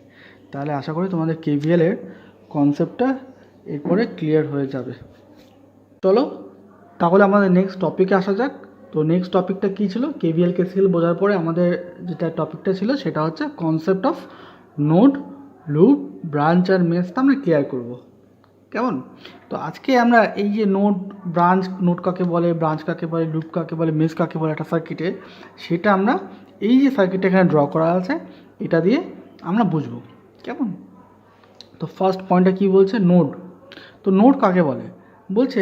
তাহলে আশা করি তোমাদের কেভিএলের কনসেপ্টটা এরপরে ক্লিয়ার হয়ে যাবে। চলো তাহলে আমাদের নেক্সট টপিকে আসা যাক। তো নেক্সট টপিকটা কী ছিল? কেভিএল কেসিএল বোঝার পরে আমাদের যেটা টপিকটা ছিল সেটা হচ্ছে concept of node, loop, branch আর মেশটা আমরা ক্লিয়ার করব। কেমন? তো আজকে আমরা এই যে নোড, ব্রাঞ্চ, নোড কাকে বলে, ব্রাঞ্চ কাকে বলে, লুপ কাকে বলে, মেশ কাকে বলে একটা সার্কিটে, সেটা আমরা এই যে সার্কিটটা এখানে ড্র করা আছে এটা দিয়ে আমরা বুঝবো। কেমন? তো ফার্স্ট পয়েন্টটা কী বলছে? নোড। তো নোড কাকে বলে? বলছে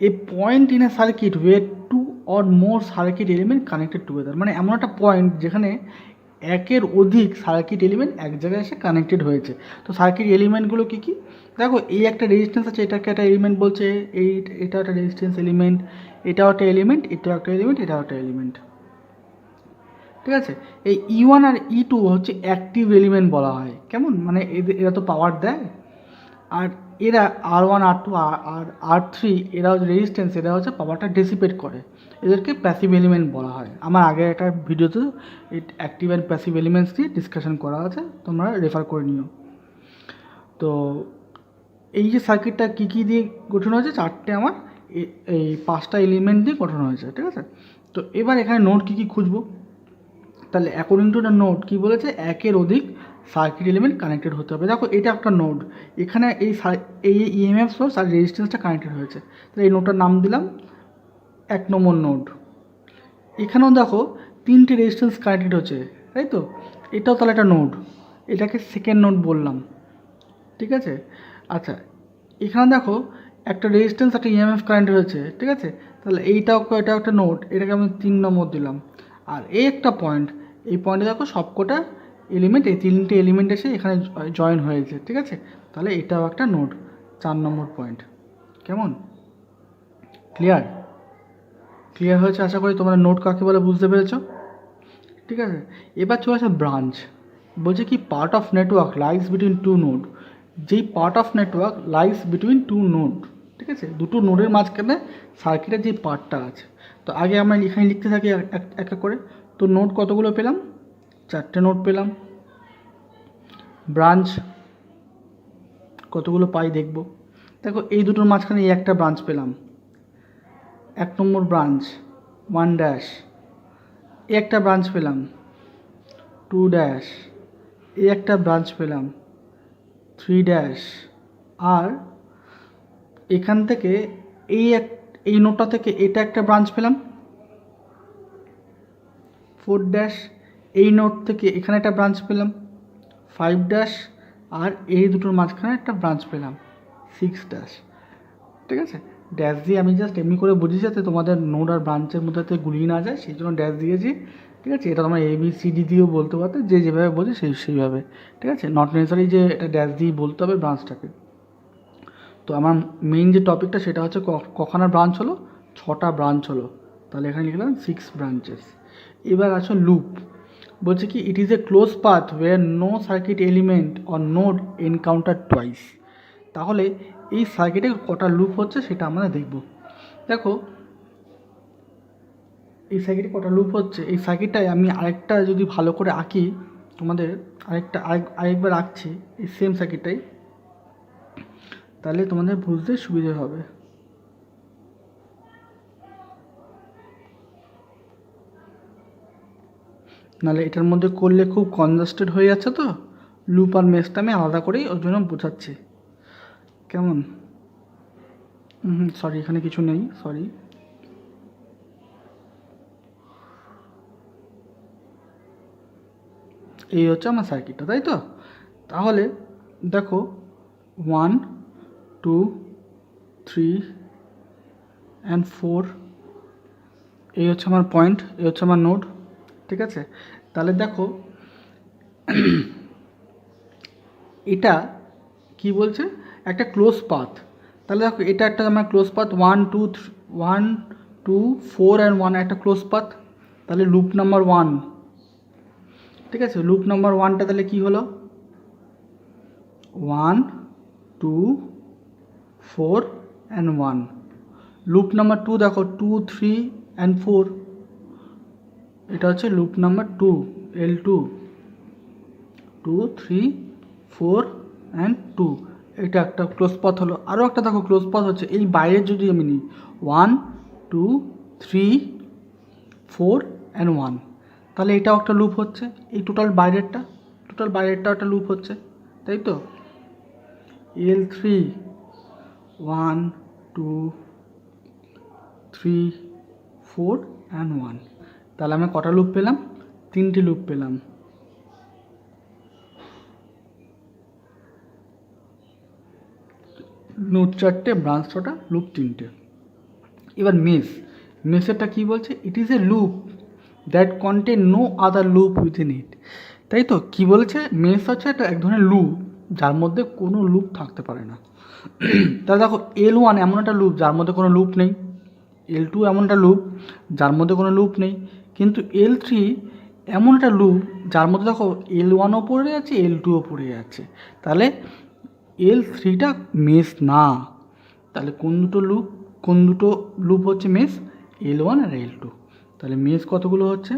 a point in a circuit where two or more circuit element connected together, মানে এমন একটা পয়েন্ট যেখানে একের অধিক সার্কিট এলিমেন্ট এক জায়গায় এসে কানেক্টেড হয়েছে। তো সার্কিট এলিমেন্টগুলো কী কী? দেখো, এই একটা রেজিস্ট্যান্স আছে, এটাকে একটা এলিমেন্ট বলছে, এটা একটা রেজিস্ট্যান্স এলিমেন্ট, এটাও একটা এলিমেন্ট, এটাও একটা এলিমেন্ট, এটাও একটা এলিমেন্ট। ঠিক আছে? এই E1 আর E2 হচ্ছে অ্যাক্টিভ এলিমেন্ট বলা হয়। কেমন? মানে এরা তো পাওয়ার দেয়। আর এরা R1 R2 আর R3 এরা হচ্ছে রেজিস্ট্যান্স, এরা হচ্ছে পাওয়ারটা ডিসিপেট করে, এদেরকে প্যাসিভ এলিমেন্ট বলা হয়। আমার আগে একটা ভিডিওতে এই অ্যাক্টিভ অ্যান্ড প্যাসিভ এলিমেন্টস দিয়ে ডিসকাশন করা আছে, তোমরা রেফার করে নিও। তো এই যে সার্কিটটা কী কী দিয়ে গঠন হয়েছে? চারটে আমার এই পাঁচটা এলিমেন্ট দিয়ে গঠন হয়েছে। ঠিক আছে? তো এবার এখানে নোড কী কী খুঁজবো? তাহলে অ্যাকর্ডিং টু দ্য নোড কী বলেছে? একের অধিক সার্কিট এলিমেন্ট কানেক্টেড হতে হবে। দেখো, এটা একটা নোড, এখানে এই ইএমএফ সোর্স আর রেজিস্ট্যান্সটা কানেক্টেড হয়েছে, তাহলে এই নোডটার নাম দিলাম 1 নম্বর নোড। এখানেও দেখো তিনটে রেজিস্ট্যান্স কানেক্টেড হচ্ছে, তাই তো? এটাও তাহলে একটা নোড, এটাকে সেকেন্ড নোড বললাম। ঠিক আছে? আচ্ছা, এখানে দেখো একটা রেজিস্ট্যান্স, একটা ইএমএফ কানেক্টেড হয়েছে। ঠিক আছে? তাহলে এটাও একটা নোড, এটাকে আমি 3 নম্বর দিলাম। আর এই একটা পয়েন্ট, এই পয়েন্টে দেখো সবকটা এলিমেন্ট, এই তিনটে এলিমেন্ট এসে এখানে জয়েন হয়েছে। ঠিক আছে? তাহলে এটাও একটা নোড, 4 নম্বর পয়েন্ট। কেমন? ক্লিয়ার? ক্লিয়ার হয়েছে আশা করি। তোমরা নোড কাকে বলে বুঝতে পেরেছো। ঠিক আছে? এবার চলে আসে ব্রাঞ্চ। বলছে কি part of network lies between two node, যেই part of network lies between two node. ঠিক আছে? দুটো নোডের মাঝখানে সার্কিটের যে পার্টটা আছে। তো আগে আমরা এখানে লিখতে থাকি এক এক করে। তো নোড কতগুলো পেলাম? 4টে নোড পেলাম। ব্রাঞ্চ কতগুলো পাই দেখব। দেখো, এই দুটোর মাঝখানে এই একটা ব্রাঞ্চ পেলাম, 1 নম্বর ব্রাঞ্চ 1 ড্যাশ। এই একটা ব্রাঞ্চ পেলাম 2 ড্যাশ। এই একটা ব্রাঞ্চ পেলাম 3 ড্যাশ। আর এখান থেকে এই নোটটা থেকে এটা একটা ব্রাঞ্চ পেলাম 4 ড্যাশ। এই নোট থেকে এখানে একটা ব্রাঞ্চ পেলাম 5 ড্যাশ। আর এই দুটোর মাঝখানে একটা ব্রাঞ্চ পেলাম 6 ড্যাশ। ঠিক আছে? ড্যাশ দিয়ে আমি জাস্ট এমনি করে বুঝি যাতে তোমাদের নোড আর ব্রাঞ্চের মধ্যে গুলিয়ে না যায়, সেই জন্য ড্যাশ দিয়েছি। ঠিক আছে? এটা তোমরা ABCD দিয়েও বলতে পারতে, যে যেভাবে বোঝে সেইভাবে। ঠিক আছে? নট নেসেসারি যে এটা ড্যাশ দিয়ে বলতে হবে ব্রাঞ্চটাকে। তো আমার মেইন যে টপিকটা সেটা হচ্ছে কখানা ব্রাঞ্চ হলো? 6টা ব্রাঞ্চ হলো। তাহলে এখানে লিখলাম 6 ব্রাঞ্চেস। এবার আসো লুপ। বলছে কি it is a closed path where no circuit element or node encountered twice. তাহলে এই সার্কিটে কটা লুপ হচ্ছে সেটা আমরা দেখব। দেখো, এই সার্কিটে কটা লুপ হচ্ছে, এই সার্কিটটায় আমি আরেকটা যদি ভালো করে আঁকি তোমাদের, আরেকবার আঁকছি এই সেম সার্কিটটাই, তাহলে তোমাদের বুঝতে সুবিধে হবে। নাহলে এটার মধ্যে করলে খুব কনজাস্টেড হয়ে যাচ্ছে, তো লুপ আর মেশটা আমি আলাদা করেই ওর জন্য বোঝাচ্ছি। কেমন? সরি, এখানে কিছু নেই, সরি। এই হচ্ছে আমার সার্কিটটা, তাই তো? তাহলে দেখো 1 2 3 and 4, এই হচ্ছে আমার পয়েন্ট, এই হচ্ছে আমার নোড। ঠিক আছে? তাহলে দেখো এটা কি বলছে? একটা ক্লোজ পাথ। তাহলে দেখো, এটা একটা আমার ক্লোজ পাথ 1 2 1 2 4 অ্যান্ড 1 একটা ক্লোজ পাথ, তাহলে লুপ নাম্বার 1, ঠিক আছে। লুপ নাম্বার 1টা তাহলে কী হলো, 1 2 4 অ্যান্ড 1। লুপ নাম্বার 2 দেখো 2 3 অ্যান্ড 4, এটা হচ্ছে লুপ নাম্বার 2 L2, 2 3 4 অ্যান্ড 2, এটা একটা ক্লোজ পাথ হলো। আরও একটা দেখো ক্লোজ পাথ হচ্ছে এই বাইরের যদি আমি নিই 1 2 3 4 অ্যান্ড 1, তাহলে এটাও একটা লুপ হচ্ছে। এই টোটাল বাইরেরটাও একটা লুপ হচ্ছে, তাই তো। L3 1 2 3 4 অ্যান্ড 1, তাহলে আমরা কটা লুপ পেলাম, 3টি লুপ পেলাম। নোড 4টে, ব্রাঞ্চ 6টা, লুপ 3টে। এবার মেসেরটা কী বলছে, it is a loop that contain no other loop within it, তাই তো। কী বলেছে, মেস হচ্ছে একটা এক ধরনের লুপ যার মধ্যে কোনো লুপ থাকতে পারে না। তাহলে দেখো L1 এমন একটা লুপ যার মধ্যে কোনো লুপ নেই, L2 এমন একটা লুপ যার মধ্যে কোনো লুপ নেই, কিন্তু L3 এমন একটা লুপ যার মধ্যে দেখো L1ও পড়ে যাচ্ছে, L2ও পড়ে যাচ্ছে, তাহলে L3টা মেস না। তাহলে কোন দুটো লুপ হচ্ছে মেস, L1 আর L2। তাহলে মেস কতগুলো হচ্ছে,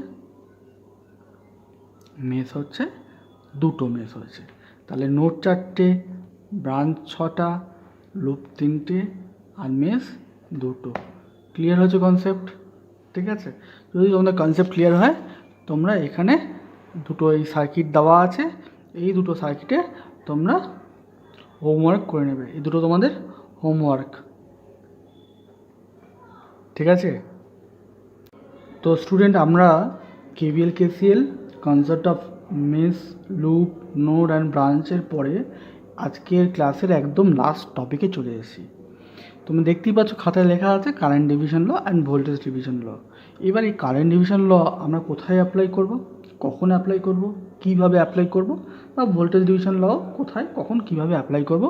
মেস হচ্ছে দুটো মেস হয়েছে। তাহলে নোড 4টে, ব্রাঞ্চ 6টা, লুপ 3টে আর মেস 2টো। ক্লিয়ার হয়েছে কনসেপ্ট, ঠিক আছে। যদি তোমাদের কনসেপ্ট ক্লিয়ার হয়, তোমরা এখানে দুটো এই সার্কিট দেওয়া আছে, এই দুটো সার্কিটে তোমরা হোমওয়ার্ক করে নেবে, এই দুটো তোমাদের হোমওয়ার্ক, ঠিক আছে। তো স্টুডেন্ট, আমরা KVL KCL concept of mesh, loop, node and ব্রাঞ্চের পরে আজকের ক্লাসের একদম লাস্ট টপিকে চলে এসেছি। তুমি দেখতেই পাচ্ছ খাতায় লেখা আছে current division law and voltage division law. এবার এই কারেন্ট ডিভিশন ল আমরা কোথায় অ্যাপ্লাই করব, কখন অ্যাপ্লাই করব, কিভাবে অ্যাপ্লাই করব, বা ভোল্টেজ ডিভিশন ল কোথায় কখন কিভাবে অ্যাপ্লাই করব,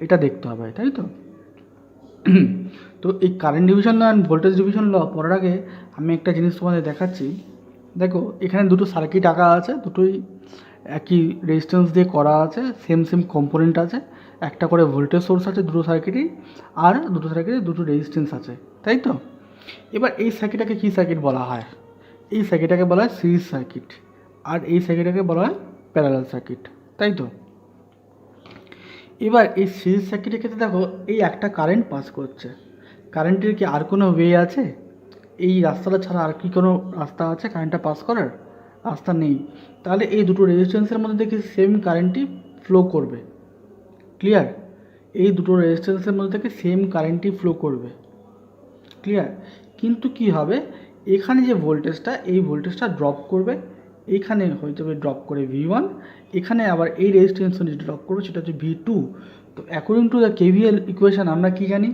এটা দেখতে হবে, তাই তো। তো এই current division law and voltage division law পড়ার আগে আমি একটা জিনিস তোমাদের দেখাচ্ছি। দেখো এখানে দুটো সার্কিট আঁকা আছে, দুটোই একই রেজিস্ট্যান্স দিয়ে করা আছে, সেম কম্পোনেন্ট আছে, একটা করে ভোল্টেজ সোর্স আছে দুটো সার্কিটেই, আর দুটো সার্কিটে দুটো রেজিস্ট্যান্স আছে, তাই তো। এবার এই সার্কিটটাকে কী সার্কিট বলা হয়, এই সার্কিটটাকে বলা হয় সিরিজ সার্কিট, আর এই সার্কিটটাকে বলা হয় প্যারালাল সার্কিট, তাই তো। এবার এই সিরিজ সার্কিটের ক্ষেত্রে দেখো এই একটা কারেন্ট পাস করছে, কারেন্টের কি আর কোনো ওয়ে আছে, এই রাস্তাটা ছাড়া আর কি কোনো রাস্তা আছে কারেন্টটা পাস করার, রাস্তা নেই। তাহলে এই দুটো রেজিস্ট্যান্সের মধ্যে দেখি সেম কারেন্টই ফ্লো করবে, ক্লিয়ার। এই দুটো রেজিস্ট্যান্সের মধ্যে থেকে সেম কারেন্টই ফ্লো করবে, ক্লিয়ার। কিন্তু কি হবে, এখানে যে ভোল্টেজটা, এই ভোল্টেজটা ড্রপ করবে, এইখানে হয়তো ড্রপ করে V1, এখানে আবার এই রেজিস্ট্যান্স যে ড্রপ করবে সেটা হচ্ছে V2। তো according to the KVL equation আমরা কি জানি,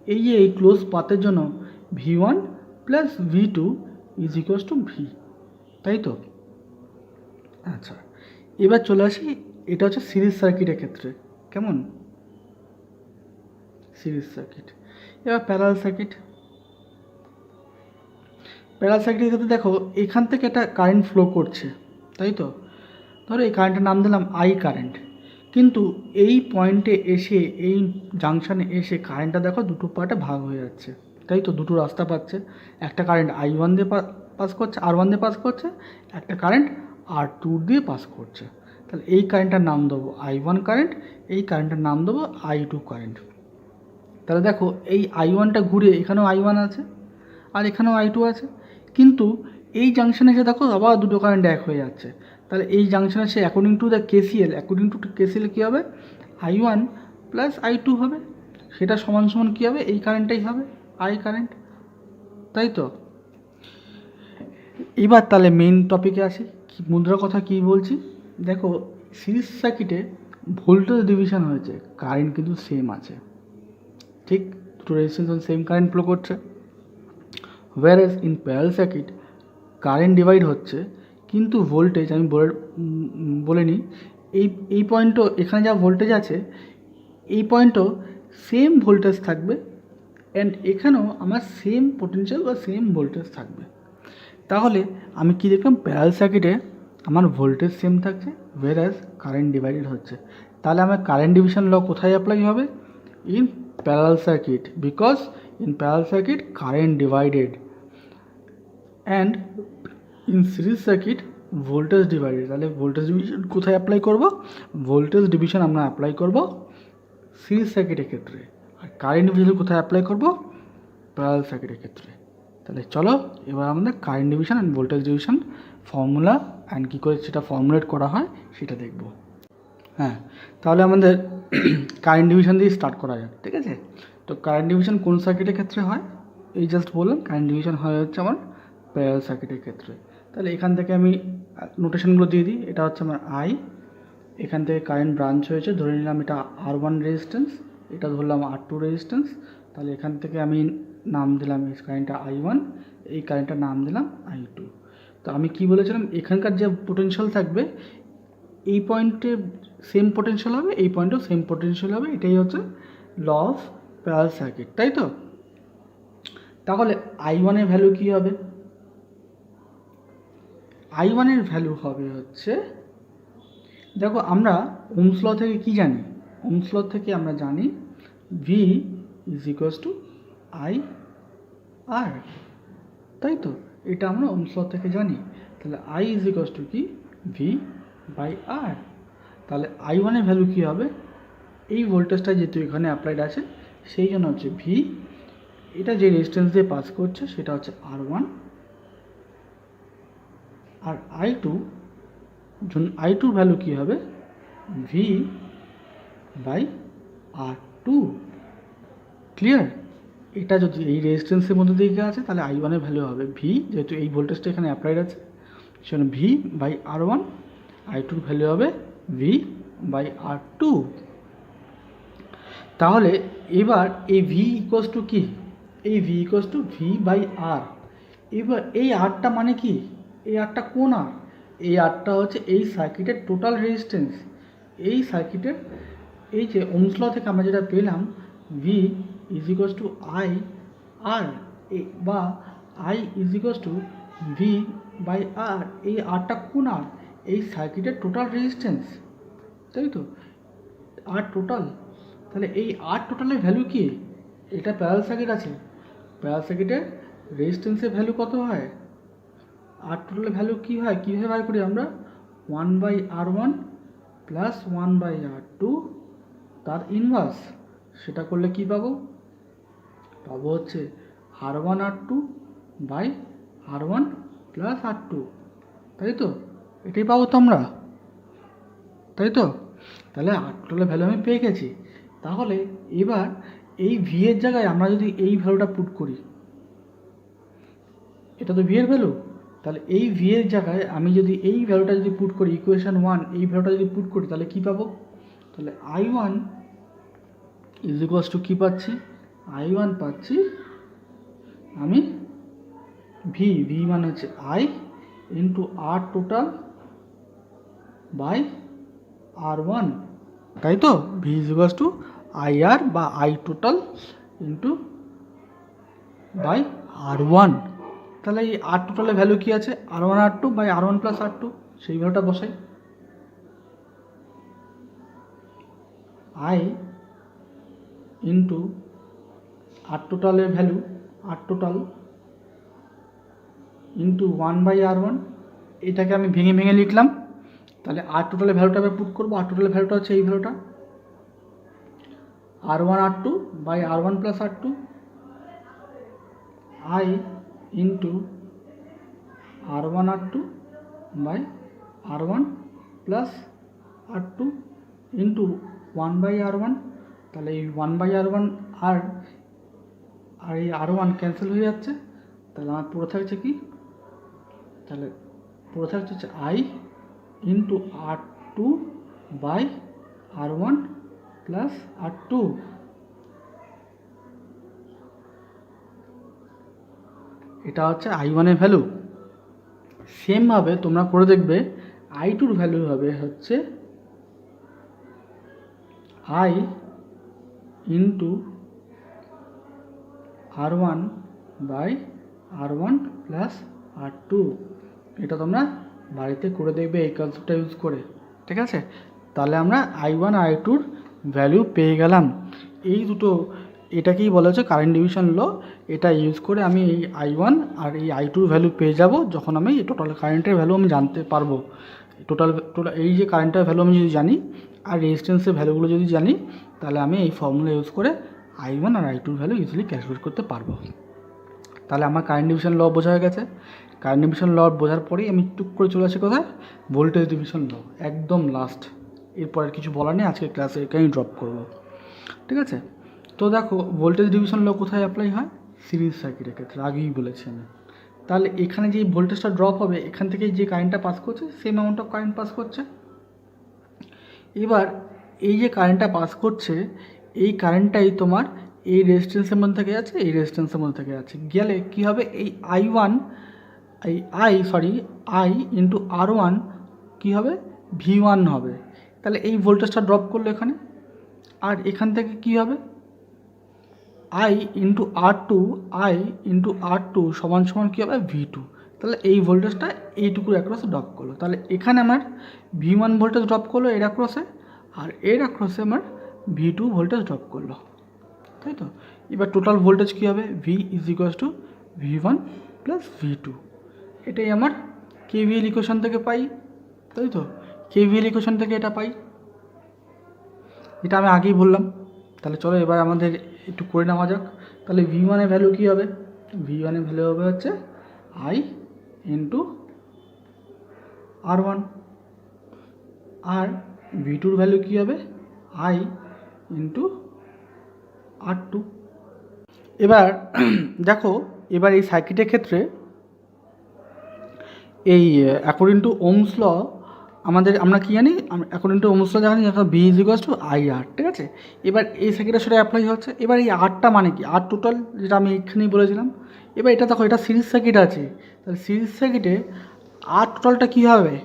এই যে এই ক্লোজ পাথের জন্য V1 plus V2 is equals to V, তাই তো। আচ্ছা, এবার চলে আসি, এটা হচ্ছে সিরিজ সার্কিটের ক্ষেত্রে, কেমন, সিরিজ সার্কিট। এবার প্যারালাল সার্কিটের ক্ষেত্রে দেখো এখান থেকে একটা কারেন্ট ফ্লো করছে, তাই তো। ধরো এই কারেন্টের নাম দিলাম I কারেন্ট, কিন্তু এই পয়েন্টে এসে, এই জাংশনে এসে কারেন্টটা দেখো দুটো পার্টে ভাগ হয়ে যাচ্ছে, তাই তো। দুটো রাস্তা পাচ্ছে, একটা কারেন্ট I1 দিয়ে পাস করছে, R1 দিয়ে পাস করছে, একটা কারেন্ট R2 দিয়ে পাস করছে। তাহলে এই কারেন্টটার নাম দেবো I1 কারেন্ট, এই কারেন্টটার নাম দেবো I2 কারেন্ট। তাহলে দেখো এই I1টা ঘুরে এখানেও I1 আছে আর এখানেও I2 আছে, কিন্তু এই জাংশনে এসে দেখো আবার দুটো কারেন্ট এক হয়ে যাচ্ছে। তাহলে এই জাংশনে সে অ্যাকর্ডিং টু KCL কী হবে, I1 প্লাস I2 হবে, সেটা সমান সমান কী হবে, এই কারেন্টটাই হবে I কারেন্ট, তাই তো। এবার তাহলে মেইন টপিকে আসি, মুদ্রার কথা কী বলছি। দেখো সিরিজ সার্কিটে ভোল্টেজ ডিভিশন হয়েছে, কারেন্ট কিন্তু সেম আছে, ঠিক, দুটো রেজিস্ট্যান্স সেম কারেন্ট ফ্লো করছে। whereas in parallel circuit current divide হচ্ছে, কিন্তু ভোল্টেজ আমি বলে নিই, এই পয়েন্টও এখানে যা ভোল্টেজ আছে এই পয়েন্টও সেম ভোল্টেজ থাকবে, অ্যান্ড এখানেও আমার সেম পোটেনশিয়াল বা সেম ভোল্টেজ থাকবে। তাহলে আমি কি দেখলাম, প্যারালাল সার্কিটে আমার ভোল্টেজ সেম থাকছে, whereas কারেন্ট ডিভাইডেড হচ্ছে। তাহলে আমার কারেন্ট ডিভিশন ল কোথায় অ্যাপ্লাই হবে? In parallel circuit, because in parallel circuit current divided, and in series circuit voltage divided. তাহলে ভোল্টেজ ডিভিশন কোথায় অ্যাপ্লাই করব? ভোল্টেজ ডিভিশন আমরা অ্যাপ্লাই করব সিরিজ সার্কিটের ক্ষেত্রে, আর কারেন্ট ডিভিশন কোথায় অ্যাপ্লাই করব? প্যারালাল সার্কিটের ক্ষেত্রে। তাহলে চলো এবার আমাদের current division and voltage division formula and কী করে সেটা ফর্মুলেট করা হয় সেটা দেখব। হ্যাঁ, তাহলে আমাদের কারেন্ট ডিভিশন দিয়ে স্টার্ট করা যাক, ঠিক আছে? তো কারেন্ট ডিভিশন কোন সার্কিটের ক্ষেত্রে হয়? এই জাস্ট বললাম কারেন্ট ডিভিশন হয় হচ্ছে আমার প্যারালাল সার্কিটের ক্ষেত্রে। তাহলে এখান থেকে আমি নোটেশনগুলো দিয়ে দিই। এটা হচ্ছে আমার আই, এখান থেকে কারেন্ট ব্রাঞ্চ হয়েছে, ধরে নিলাম এটা R1 রেজিস্ট্যান্স, এটা ধরলাম R2 রেজিস্ট্যান্স। তাহলে এখান থেকে আমি নাম দিলাম এই কারেন্টটা I1, এই কারেন্টটার নাম দিলাম I2। তো আমি কি বলেছিলাম, এখানকার যে পোটেনশিয়াল থাকবে এই পয়েন্টে সেম পোটেনশিয়াল হবে, এই পয়েন্টেও সেম পোটেনশিয়াল হবে। এটাই হচ্ছে ল অফ প্যারালাল সার্কিট, তাই তো? তাহলে I1 এর ভ্যালু কী হবে? I1 এর ভ্যালু হবে হচ্ছে, দেখো আমরা ওহমস ল থেকে কি জানি? ওহমস ল থেকে আমরা জানি V is equals to IR, তাই তো? এটা আমরা ওহমস ল থেকে জানি। তাহলে I ইজ ইকুয়ালস টু কি? V/R। তাহলে I1 এর ভ্যালু কী হবে? এই ভোল্টেজটা যেহেতু এখানে অ্যাপ্লাইড আছে সেই জন্য হচ্ছে V, এটা যে রেজিস্ট্যান্স দিয়ে পাস করছে সেটা হচ্ছে R1, আর I2 ভ্যালু কী হবে? V/R2। ক্লিয়ার? এটা যদি এই রেজিস্ট্যান্সের মধ্যে দিকে আছে তাহলে I1 এর ভ্যালু হবে V, যেহেতু এই ভোল্টেজটা এখানে অ্যাপ্লাইড আছে সেজন্য V/R1, I2 ভ্যালু হবে V/R2। তাহলে এবার এই V ইকুয়ালস টু কি? এই V ইকুয়ালস টু V/R। এবার এই আরটা মানে কি? এই আরটা কোন আর? এই আরটা হচ্ছে এই সার্কিটের টোটাল রেজিস্ট্যান্স। এই সার্কিটের এই যে ওহমস ল থেকে আমরা যেটা পেলাম V is equals to IR, বা I is equals two V/R। এই আরটা কোন আর? এই সার্কিটের টোটাল রেজিস্ট্যান্স, তাই তো? আর টোটাল। তাহলে এই আর টোটালের ভ্যালু কি? এটা প্যারালাল সার্কিট আছে, প্যারালাল সার্কিটের রেজিস্ট্যান্সের ভ্যালু কত হয়? আর টোটালের ভ্যালু কী হয়? কীভাবে বার করি আমরা? 1/R1 প্লাস 1/R2 তার ইনভার্স। সেটা করলে কি পাবো? পাবো হচ্ছে R1R2/R1 প্লাস R2, তাই তো? এটাই পাবো তো আমরা, তাই তো? তাহলে আর টোটালের ভ্যালু আমি পেয়ে গেছি। তাহলে এবার এই ভি এর জায়গায় আমরা যদি এই ভ্যালুটা পুট করি, এটা তো ভি এর ভ্যালু, তাহলে এই ভি এর জায়গায় আমি যদি এই ভ্যালুটা যদি পুট করি, ইকুয়েশন 1 এই ভ্যালুটা যদি পুট করি তাহলে কী পাবো? তাহলে I1 ইজ ইকুয়ালস টু কী পাচ্ছি? I1 পাচ্ছি আমি ভি মানে হচ্ছে I into R total by R1, তাই তো? V is equals to IR বা I total into by R1। তাহলে এই আর টোটালের ভ্যালু কী আছে? R1R2/R1 প্লাস R2, সেই ভ্যালুটা বসাই। I ইন্টু আর টোটালের value R total into 1/R1, এটাকে আমি ভেঙে ভেঙে লিখলাম। তাহলে আর টোটালের ভ্যালুটা আমি পুট করবো। আর টোটালের ভ্যালুটা হচ্ছে এই ভ্যালুটা R1R2/R1 plus R2, I into R1R2/R1 plus R2 into 1/R1। তাহলে এই 1/R1 আর এই R1 ক্যান্সেল হয়ে যাচ্ছে। তাহলে আমার পুরো থাকছে কি? তাহলে পুরো থাকছে হচ্ছে I into R2/R1 plus R2। এটা হচ্ছে I1 এর ভ্যালু। সেমভাবে তোমরা করে দেখবে I2 ভ্যালু হবে হচ্ছে I into R1 by R1 plus R2। এটা তোমরা বাড়িতে করে দেখবে এই কনসেপ্টটা ইউজ করে, ঠিক আছে? তাহলে আমরা I1 আর I2-র ভ্যালু পেয়ে গেলাম। এই দুটো, এটাকেই বলা হচ্ছে কারেন্ট ডিভিশন ল। এটা ইউজ করে আমি এই I1 আর এই I2-র ভ্যালু পেয়ে যাব যখন আমি টোটাল কারেন্টের ভ্যালু আমি জানতে পারবো। টোটাল এই যে কারেন্টের ভ্যালু আমি যদি জানি আর রেজিস্ট্যান্সের ভ্যালুগুলো যদি জানি, তাহলে আমি এই ফর্মুলা ইউজ করে I1 আর I2-র ভ্যালু ইজিলি ক্যালকুলেট করতে পারবো। তাহলে আমার কারেন্ট ডিভিশন ল বোঝা হয়ে গেছে। কারেন্ট ডিভিশন ল বোঝার পরেই আমি টুক করে চলে আসি কোথায়, ভোল্টেজ ডিভিশন ল, একদম লাস্ট। এরপর আর কিছু বলার নেই, আজকে ক্লাসে এখানেই ড্রপ করবো, ঠিক আছে? তো দেখো ভোল্টেজ ডিভিশন ল কোথায় অ্যাপ্লাই হয়, সিরিজ সার্কিটের ক্ষেত্রে, আগেই বলেছি আমি। তাহলে এখানে যে ভোল্টেজটা ড্রপ হবে, এখান থেকে যে কারেন্টটা পাস করছে same amount of current pass করছে। এবার এই যে কারেন্টটা পাস করছে, এই কারেন্টটাই তোমার এই রেজিস্ট্যান্সের মধ্যে থেকে যাচ্ছে, এই রেজিস্ট্যান্সের মধ্যে থেকে যাচ্ছে, গেলে কী হবে, এই I ইন্টু R1 কী হবে, V1 হবে। তাহলে এই ভোল্টেজটা ড্রপ করলো এখানে, আর এখান থেকে কী হবে, I ইন্টু R2 সমান সমান কী হবে, V2। তাহলে এই ভোল্টেজটা এইটুকুর অ্যাক্রসে ড্রপ করলো। তাহলে এখানে আমার V1 ভোল্টেজ ড্রপ করলো এর অ্যাক্রসে, আর এর অ্যাক্রসে আমার V2 ভোল্টেজ ড্রপ করলো, তাই তো? এবার টোটাল ভোল্টেজ কী হবে, V is equals two V1 plus V2। এটাই আমার KVL ইকুয়েশন থেকে পাই, তাই তো? KVL ইকুয়েশন থেকে এটা পাই, এটা আমি আগেই বললাম। তাহলে চলো এবার আমাদের একটু করে নেওয়া যাক। তাহলে V1 এর ভ্যালু কী হবে, V1 এর ভ্যালু হবে হচ্ছে I ইন্টু R1, আর V2-র ভ্যালু কী হবে, I ইন্টু R2। এবার দেখো, এবার এই সার্কিটের ক্ষেত্রে এই অ্যাকর্ডিং টু ওমস ল আমরা কী জানি, অ্যাকর্ডিং টু ওমস ল জানি V is equals to IR, ঠিক আছে? এবার এই সার্কিটের সেটা অ্যাপ্লাই হচ্ছে। এবার এই আরটা মানে কি, আর টোটাল, যেটা আমি এখানেই বলেছিলাম। এবার এটা দেখো, এটা সিরিজ সার্কিট আছে, তাহলে সিরিজ সার্কিটে আর টোটালটা কী হবে,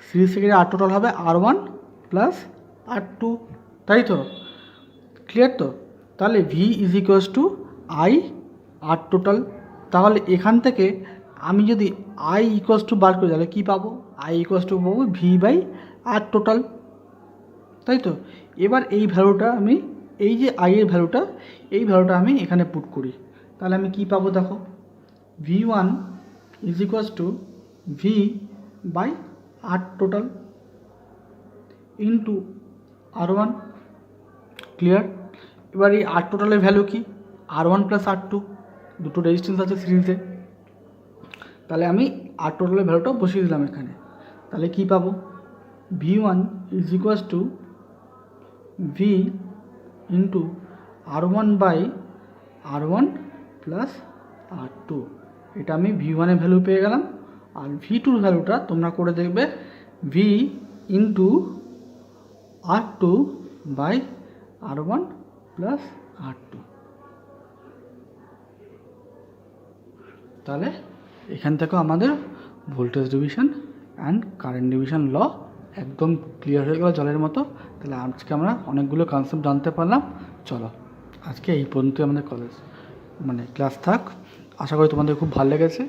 সিরিজ সার্কিটে আর টোটাল হবে R1 প্লাস R2, তাই তো? ক্লিয়ার তো? তাহলে V is equals to I R total. তাহলে এখান থেকে আমি যদি I ইকুয়ালস টু বার করি, তাহলে কী পাবো, I ইকুয়ালস টু পাবো V বাই আর টোটাল, তাই তো? এবার এই ভ্যালুটা আমি, এই যে I এর ভ্যালুটা, এই ভ্যালুটা আমি এখানে পুট করি, তাহলে আমি কী পাবো দেখো, V1 is equals to V by R total into R1। Clear? এবার এই আর টোটালের ভ্যালু কি, R1 প্লাস R2, দুটো রেজিস্ট্যান্স আছে সিরিজে। তাহলে আমি আর টোটালের ভ্যালুটা বসিয়ে দিলাম এখানে। তাহলে কী পাবো, V1 is equals to V into R1 by R1 plus R2। এটা আমি V1 এর ভ্যালু পেয়ে গেলাম। আর V2-র ভ্যালুটা তোমরা করে দেখবে, V into R2 by R1 plus R2। তাহলে এখান থেকেও আমাদের voltage division and current division law একদম ক্লিয়ার হয়ে গেল জলের মতো। তাহলে আজকে আমরা অনেকগুলো কনসেপ্ট জানতে পারলাম। চলো আজকে এই পর্যন্তই আমাদের ক্লাস থাক। আশা করি তোমাদের খুব ভালো লেগেছে।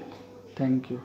Thank you.